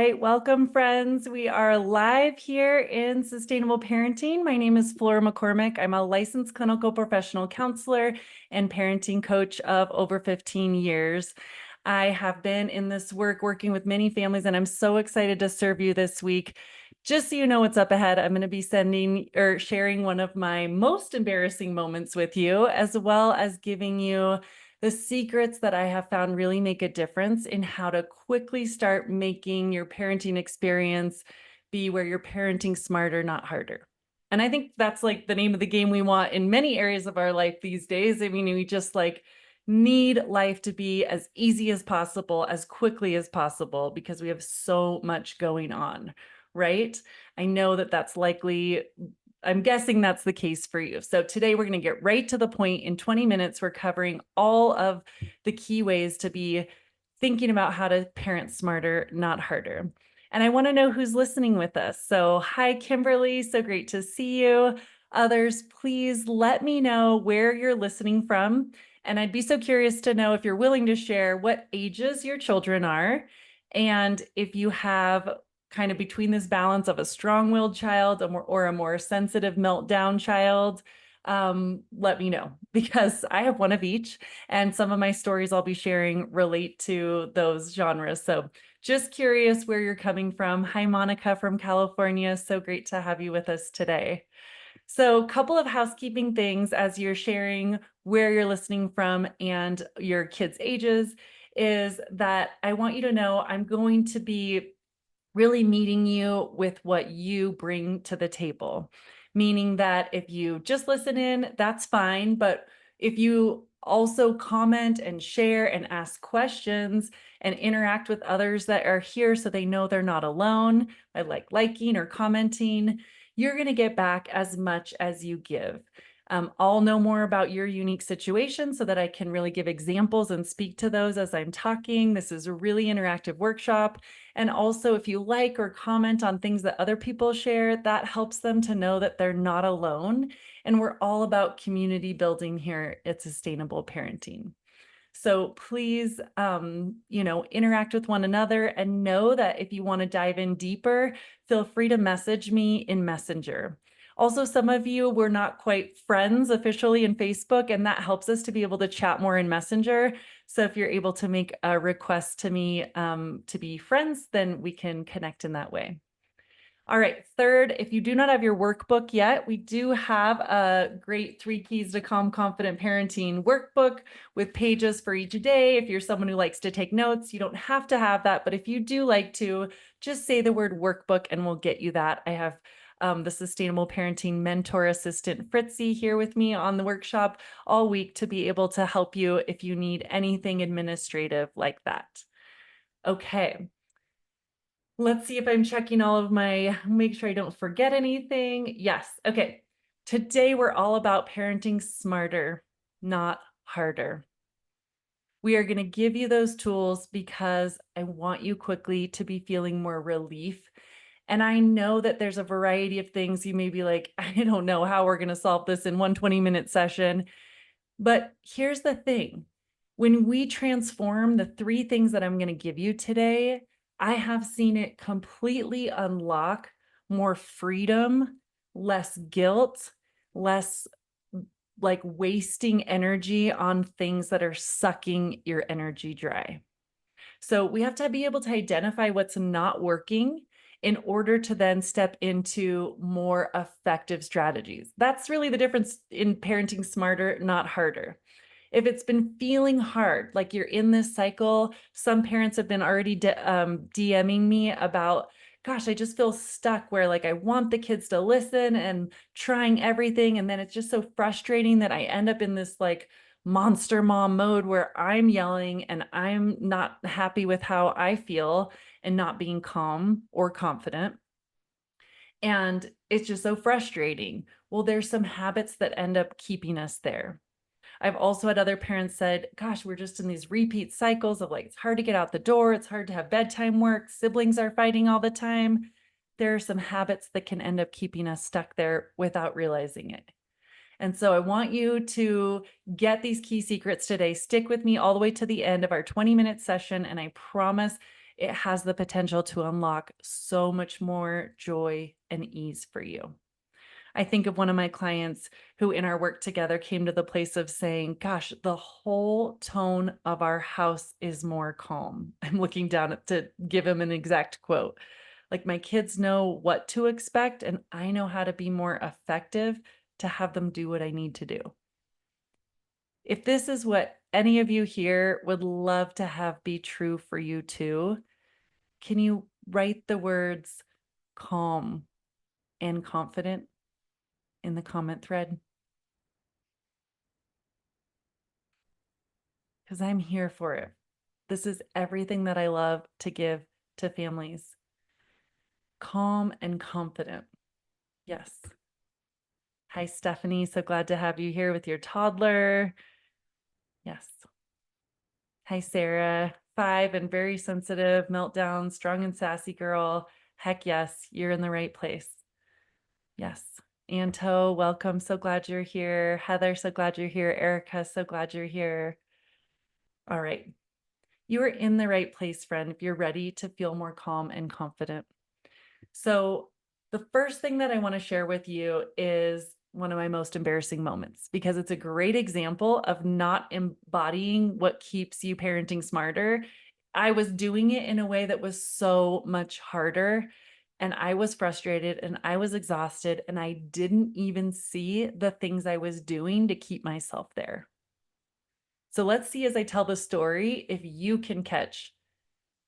right, welcome friends. We are live here in Sustainable Parenting. My name is Flora McCormick. I'm a licensed clinical professional counselor and parenting coach of over 15 years. I have been in this work working with many families, and I'm so excited to serve you this week. Just so you know what's up ahead, I'm going to be sharing one of my most embarrassing moments with you, as well as giving you the secrets that I have found really make a difference in how to quickly start making your parenting experience be where you're parenting smarter, not harder. And I think that's like the name of the game we want in many areas of our life these days. I mean, we just need life to be as easy as possible, as quickly as possible, because we have so much going on, right? I know that that's likely I'm guessing that's the case for you. So today we're going to get right to the point. In 20 minutes, we're covering all of the key ways to be thinking about how to parent smarter, not harder. And I want to know who's listening with us. So hi, Kimberly. So great to see you. Others, please let me know where you're listening from. And I'd be so curious to know if you're willing to share what ages your children are. And if you have kind of between this balance of a strong-willed child or a more sensitive meltdown child, let me know, because I have one of each, and some of my stories I'll be sharing relate to those genres. So just curious where you're coming from. Hi, Monica from California. So great to have you with us today. So a couple of housekeeping things as you're sharing where you're listening from and your kids' ages is that I want you to know I'm going to be really meeting you with what you bring to the table. Meaning that if you just listen in, that's fine. But if you also comment and share and ask questions and interact with others that are here so they know they're not alone by liking or commenting, you're going to get back as much as you give. I'll know more about your unique situation so that I can really give examples and speak to those as I'm talking. This is a really interactive workshop. And also, if you like or comment on things that other people share, that helps them to know that they're not alone. And we're all about community building here at Sustainable Parenting. So please, interact with one another and know that if you want to dive in deeper, feel free to message me in Messenger. Also, some of you were not quite friends officially in Facebook, and that helps us to be able to chat more in Messenger. So if you're able to make a request to me to be friends, then we can connect in that way. All right, third, if you do not have your workbook yet, we do have a great 3 Keys to Calm Confident Parenting workbook with pages for each day. If you're someone who likes to take notes, you don't have to have that, but if you do like to, just say the word workbook and we'll get you that. I have the Sustainable Parenting Mentor Assistant Fritzy here with me on the workshop all week to be able to help you if you need anything administrative like that. Okay. Let's see if I'm checking all of make sure I don't forget anything. Yes. Okay. Today we're all about parenting smarter, not harder. We are going to give you those tools because I want you quickly to be feeling more relief. And I know that there's a variety of things you may be like, I don't know how we're going to solve this in one 20-minute session. But here's the thing. When we transform the 3 things that I'm going to give you today, I have seen it completely unlock more freedom, less guilt, less like wasting energy on things that are sucking your energy dry. So we have to be able to identify what's not working in order to then step into more effective strategies. That's really the difference in parenting smarter, not harder. If it's been feeling hard, like you're in this cycle, some parents have been already DMing me about, gosh, I just feel stuck where like I want the kids to listen and trying everything. And then it's just so frustrating that I end up in this like monster mom mode where I'm yelling and I'm not happy with how I feel and not being calm or confident. And it's just so frustrating. Well, there's some habits that end up keeping us there. I've also had other parents said, gosh, we're just in these repeat cycles of like, it's hard to get out the door. It's hard to have bedtime work. Siblings are fighting all the time. There are some habits that can end up keeping us stuck there without realizing it. And so I want you to get these key secrets today. Stick with me all the way to the end of our 20-minute session. And I promise it has the potential to unlock so much more joy and ease for you. I think of one of my clients who in our work together came to the place of saying, gosh, the whole tone of our house is more calm. I'm looking down to give him an exact quote. Like my kids know what to expect, and I know how to be more effective to have them do what I need to do. If this is what any of you here would love to have be true for you too, can you write the words calm and confident in the comment thread? Because I'm here for it. This is everything that I love to give to families. Calm and confident. Yes. Hi, Stephanie. So glad to have you here with your toddler. Yes. Hi, Sarah. 5 and very sensitive, meltdown, strong and sassy girl. Heck yes, you're in the right place. Yes. Anto, welcome. So glad you're here. Heather, so glad you're here. Erica, so glad you're here. All right. You are in the right place, friend, if you're ready to feel more calm and confident. So, the first thing that I want to share with you is one of my most embarrassing moments because it's a great example of not embodying what keeps you parenting smarter. I was doing it in a way that was so much harder, and I was frustrated and I was exhausted, and I didn't even see the things I was doing to keep myself there. So let's see as I tell the story if you can catch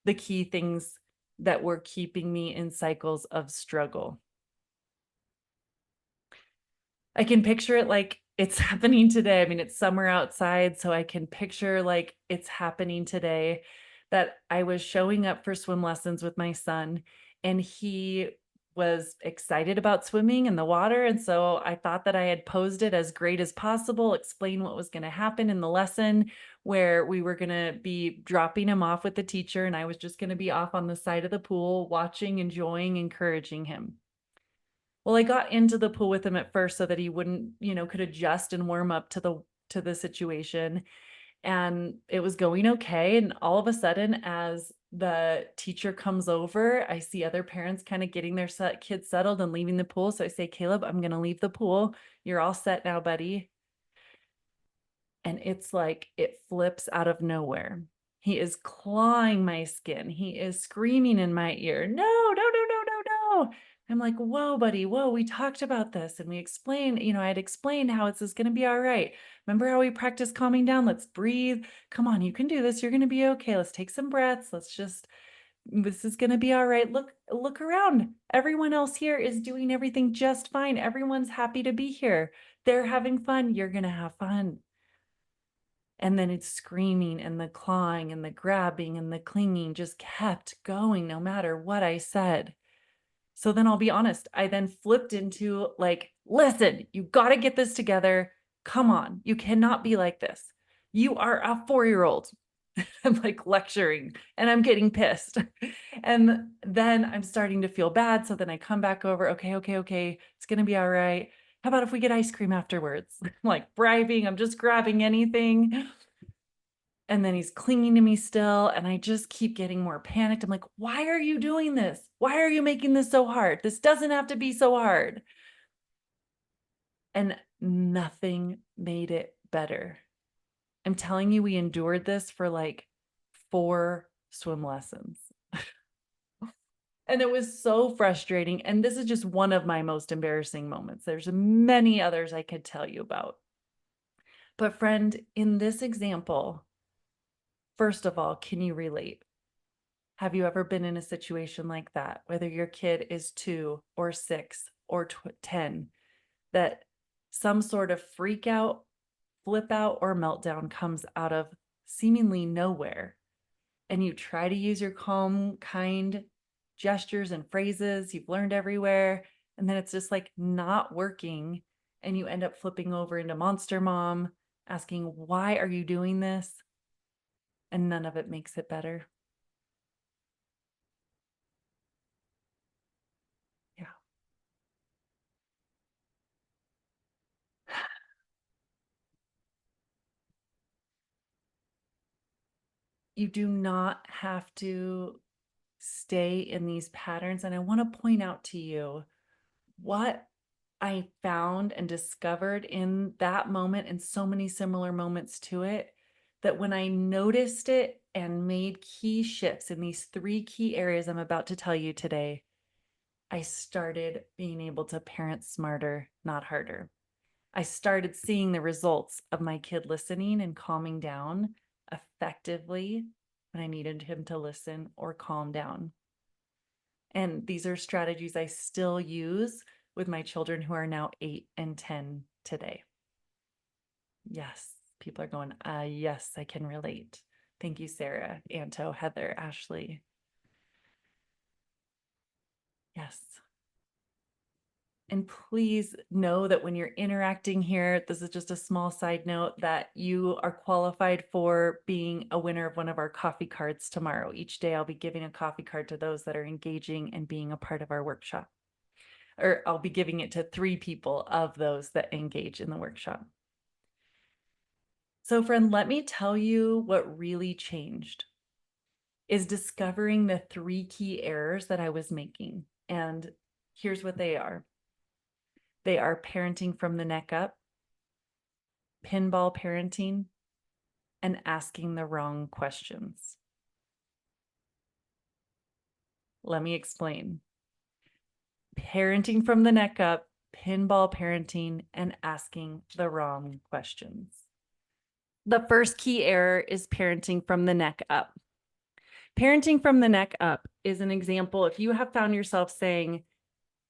the key things that were keeping me in cycles of struggle. I can picture it like it's happening today. I mean, it's summer outside, so I can picture like it's happening today that I was showing up for swim lessons with my son, and he was excited about swimming in the water. And so I thought that I had posed it as great as possible, explain what was going to happen in the lesson, where we were going to be dropping him off with the teacher, and I was just going to be off on the side of the pool, watching, enjoying, encouraging him. Well, I got into the pool with him at first so that he wouldn't, could adjust and warm up to the situation. And it was going okay. And all of a sudden, as the teacher comes over, I see other parents kind of getting their kids settled and leaving the pool. So I say, Caleb, I'm going to leave the pool. You're all set now, buddy. And it's like it flips out of nowhere. He is clawing my skin. He is screaming in my ear, no, no, no, no, no, no. I'm like, whoa, buddy, whoa, we talked about this and we explained, I had explained how it's going to be all right. Remember how we practiced calming down? Let's breathe. Come on, you can do this. You're going to be okay. Let's take some breaths. This is going to be all right. Look around. Everyone else here is doing everything just fine. Everyone's happy to be here. They're having fun. You're going to have fun. And then it's screaming and the clawing and the grabbing and the clinging just kept going no matter what I said. So then I'll be honest, I then flipped into like, listen, you got to get this together. Come on, you cannot be like this. You are a 4-year-old. I'm like lecturing and I'm getting pissed. And then I'm starting to feel bad. So then I come back over, okay. It's going to be all right. How about if we get ice cream afterwards? I'm like bribing, I'm just grabbing anything. And then he's clinging to me still. And I just keep getting more panicked. I'm like, why are you doing this? Why are you making this so hard? This doesn't have to be so hard. And nothing made it better. I'm telling you, we endured this for like 4 swim lessons. And it was so frustrating. And this is just one of my most embarrassing moments. There's many others I could tell you about. But friend, in this example, first of all, can you relate? Have you ever been in a situation like that, whether your kid is 2 or 6 or 10, that some sort of freak out, flip out, or meltdown comes out of seemingly nowhere? And you try to use your calm, kind gestures and phrases you've learned everywhere, and then it's just like not working, and you end up flipping over into monster mom, asking, why are you doing this? And none of it makes it better. Yeah. You do not have to stay in these patterns. And I want to point out to you what I found and discovered in that moment and so many similar moments to it, that when I noticed it and made key shifts in these 3 key areas I'm about to tell you today, I started being able to parent smarter, not harder. I started seeing the results of my kid listening and calming down effectively when I needed him to listen or calm down. And these are strategies I still use with my children who are now 8 and 10 today. Yes, people are going, yes, I can relate. Thank you, Sarah, Anto, Heather, Ashley. Yes. And please know that when you're interacting here, this is just a small side note, that you are qualified for being a winner of one of our coffee cards tomorrow. Each day I'll be giving a coffee card to those that are engaging and being a part of our workshop. Or I'll be giving it to 3 people of those that engage in the workshop. So friend, let me tell you what really changed is discovering the 3 key errors that I was making. And here's what they are. They are parenting from the neck up, pinball parenting, and asking the wrong questions. Let me explain. Parenting from the neck up, pinball parenting, and asking the wrong questions. The first key error is parenting from the neck up. Parenting from the neck up is an example. If you have found yourself saying,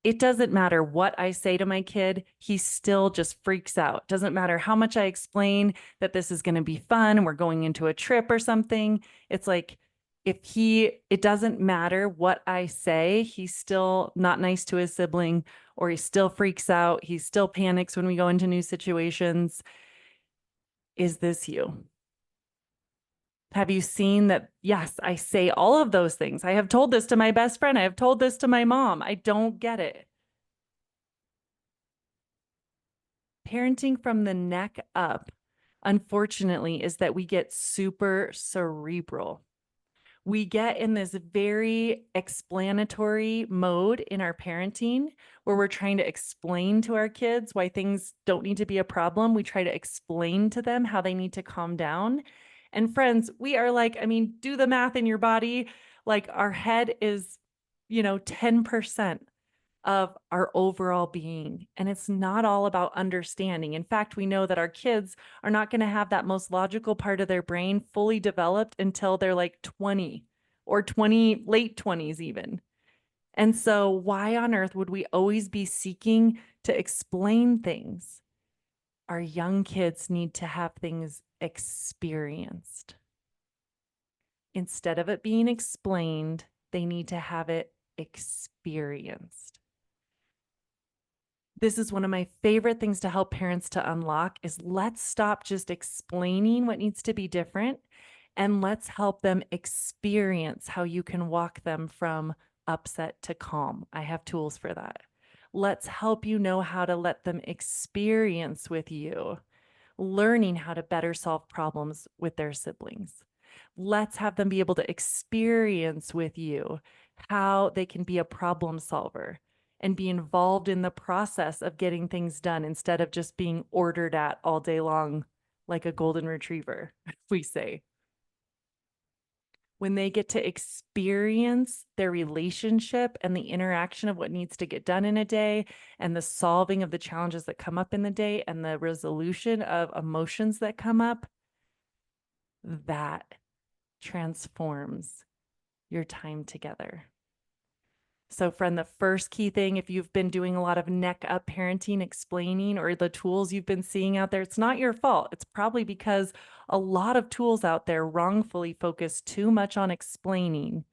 it doesn't matter what I say to my kid, he still just freaks out. Doesn't matter how much I explain that this is going to be fun and we're going into a trip or something. It's like, it doesn't matter what I say, he's still not nice to his sibling, or he still freaks out. He still panics when we go into new situations. Is this you? Have you seen that? Yes, I say all of those things. I have told this to my best friend. I have told this to my mom. I don't get it. Parenting from the neck up, unfortunately, is that we get super cerebral. We get in this very explanatory mode in our parenting where we're trying to explain to our kids why things don't need to be a problem. We try to explain to them how they need to calm down. And friends, we are like, I mean, do the math in your body. Like our head is, 10% of our overall being. And it's not all about understanding. In fact, we know that our kids are not going to have that most logical part of their brain fully developed until they're like 20 or 20, late 20s even. And so why on earth would we always be seeking to explain things? Our young kids need to have things experienced. Instead of it being explained, they need to have it experienced. This is one of my favorite things to help parents to unlock is let's stop just explaining what needs to be different and let's help them experience how you can walk them from upset to calm. I have tools for that. Let's help you know how to let them experience with you, learning how to better solve problems with their siblings. Let's have them be able to experience with you how they can be a problem solver and be involved in the process of getting things done instead of just being ordered at all day long like a golden retriever, we say. When they get to experience their relationship and the interaction of what needs to get done in a day and the solving of the challenges that come up in the day and the resolution of emotions that come up, that transforms your time together. So friend, the first key thing, if you've been doing a lot of neck up parenting, explaining, or the tools you've been seeing out there, it's not your fault. It's probably because a lot of tools out there wrongfully focus too much on explaining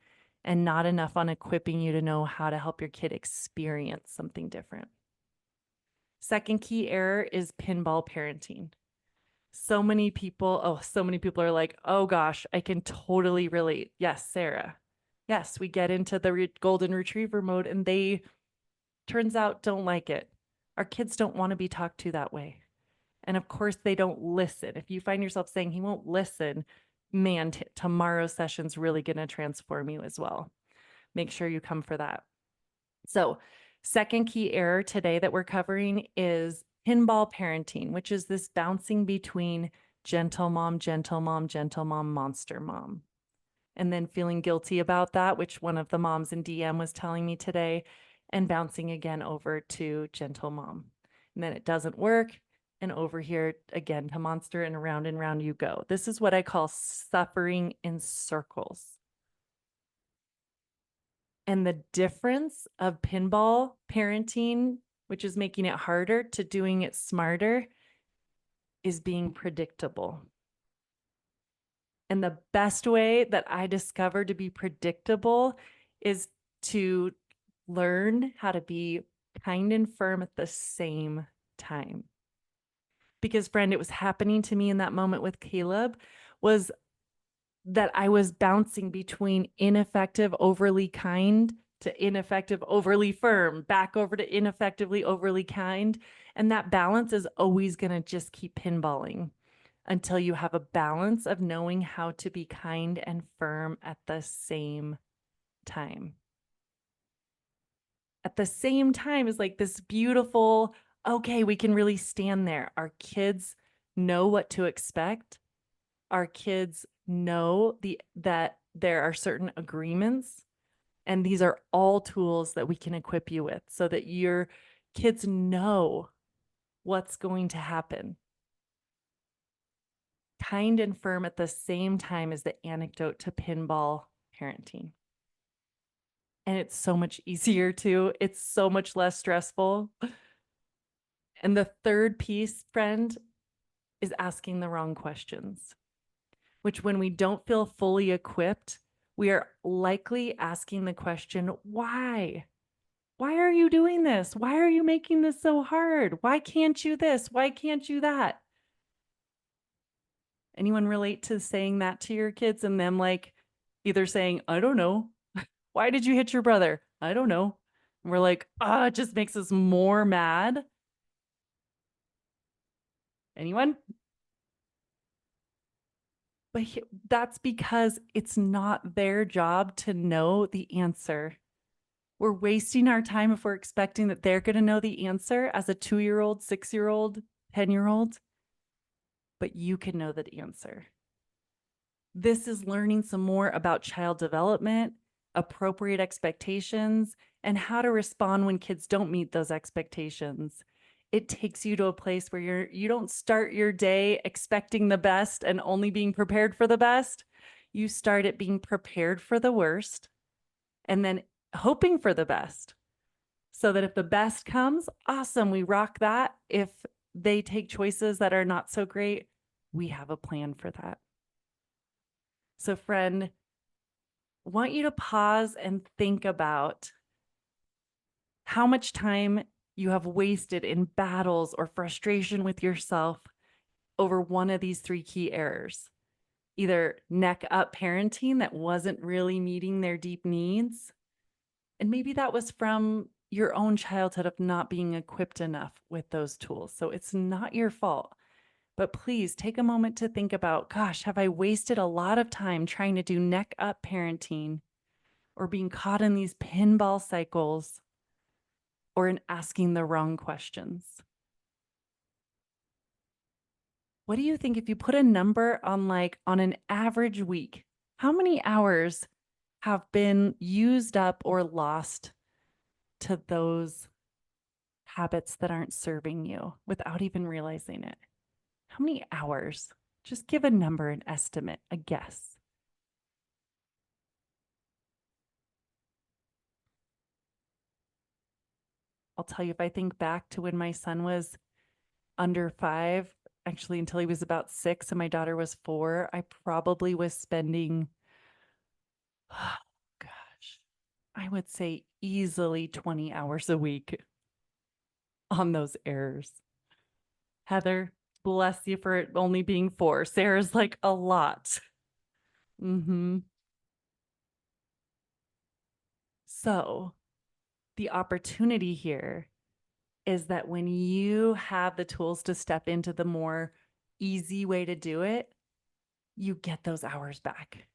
and not enough on equipping you to know how to help your kid experience something different. Second key error is pinball parenting. So many people are like, oh gosh, I can totally relate. Yes, Sarah. Yes, we get into the golden retriever mode and they, turns out, don't like it. Our kids don't want to be talked to that way. And of course, they don't listen. If you find yourself saying he won't listen, man, tomorrow's session's really going to transform you as well. make sure you come for that. So, second key error today that we're covering is pinball parenting, which is this bouncing between gentle mom, gentle mom, gentle mom, monster mom. And then feeling guilty about that, which one of the moms in DM was telling me today, and bouncing again over to gentle mom. And then it doesn't work. And over here again to monster, and round you go. This is what I call suffering in circles. And the difference of pinball parenting, which is making it harder, to doing it smarter, is being predictable. And the best way that I discovered to be predictable is to learn how to be kind and firm at the same time. Because, friend, it was happening to me in that moment with Caleb, was that I was bouncing between ineffective, overly kind to ineffective, overly firm, back over to ineffectively, overly kind. And that balance is always going to just keep pinballing until you have a balance of knowing how to be kind and firm at the same time. At the same time is like this beautiful, okay, we can really stand there. Our kids know what to expect. Our kids know that there are certain agreements, and these are all tools that we can equip you with so that your kids know what's going to happen. Kind and firm at the same time is the antidote to pinball parenting. And it's so much easier too. It's so much less stressful. And the third piece, friend, is asking the wrong questions, which when we don't feel fully equipped, we are likely asking the question, why? Why are you doing this? Why are you making this so hard? Why can't you this? Why can't you that? Anyone relate to saying that to your kids and them like either saying, I don't know. Why did you hit your brother? I don't know. And we're like, it just makes us more mad. Anyone? But that's because it's not their job to know the answer. We're wasting our time if we're expecting that they're going to know the answer as a 2-year-old, 6-year-old, 10-year-old. But you can know the answer. This is learning some more about child development, appropriate expectations, and how to respond when kids don't meet those expectations. It takes you to a place where you don't start your day expecting the best and only being prepared for the best. You start at being prepared for the worst and then hoping for the best. So that if the best comes, awesome, we rock that. If they take choices that are not so great, we have a plan for that. So, friend, I want you to pause and think about how much time you have wasted in battles or frustration with yourself over one of these 3 key errors. Either neck up parenting that wasn't really meeting their deep needs, and maybe that was from your own childhood of not being equipped enough with those tools. So it's not your fault. But please take a moment to think about, gosh, have I wasted a lot of time trying to do neck up parenting or being caught in these pinball cycles or in asking the wrong questions? What do you think if you put a number on on an average week, how many hours have been used up or lost to those habits that aren't serving you without even realizing it? How many hours? Just give a number, an estimate, a guess. I'll tell you, if I think back to when my son was under 5, actually until he was about 6 and my daughter was 4, I probably was spending, oh gosh, I would say easily 20 hours a week on those errors. Heather, bless you for it only being 4. Sarah's like a lot. So the opportunity here is that when you have the tools to step into the more easy way to do it, you get those hours back.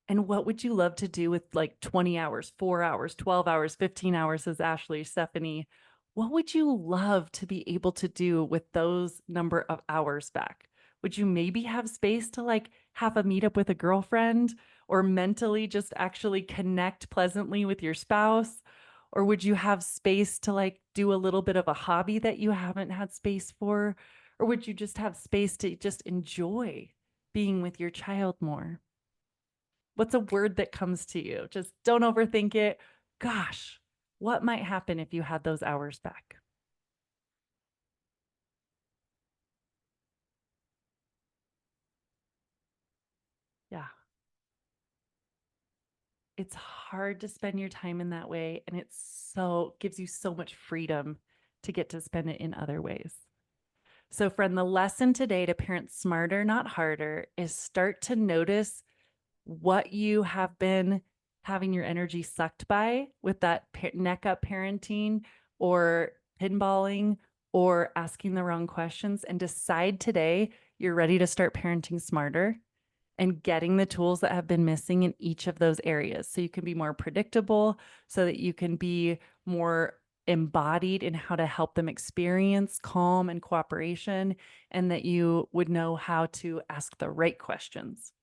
And what would you love to do with like 20 hours, 4 hours, 12 hours, 15 hours, as Ashley, Stephanie? What would you love to be able to do with those number of hours back? Would you maybe have space to like have a meetup with a girlfriend or mentally just actually connect pleasantly with your spouse? Or would you have space to like do a little bit of a hobby that you haven't had space for? Or would you just have space to just enjoy being with your child more? What's a word that comes to you? Just don't overthink it. Gosh, what might happen if you had those hours back? Yeah. It's hard to spend your time in that way. And it's so gives you so much freedom to get to spend it in other ways. So, friend, the lesson today to parent smarter, not harder, is start to notice what you have been having your energy sucked by with that neck up parenting or pinballing or asking the wrong questions, and decide today you're ready to start parenting smarter and getting the tools that have been missing in each of those areas so you can be more predictable, so that you can be more embodied in how to help them experience calm and cooperation, and that you would know how to ask the right questions.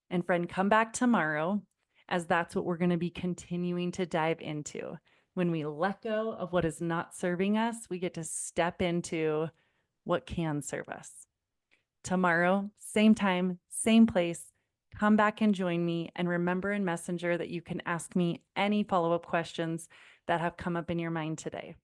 And friend, come back tomorrow, as that's what we're going to be continuing to dive into. When we let go of what is not serving us, we get to step into what can serve us. Tomorrow, same time, same place. Come back and join me. And remember in Messenger that you can ask me any follow-up questions that have come up in your mind today.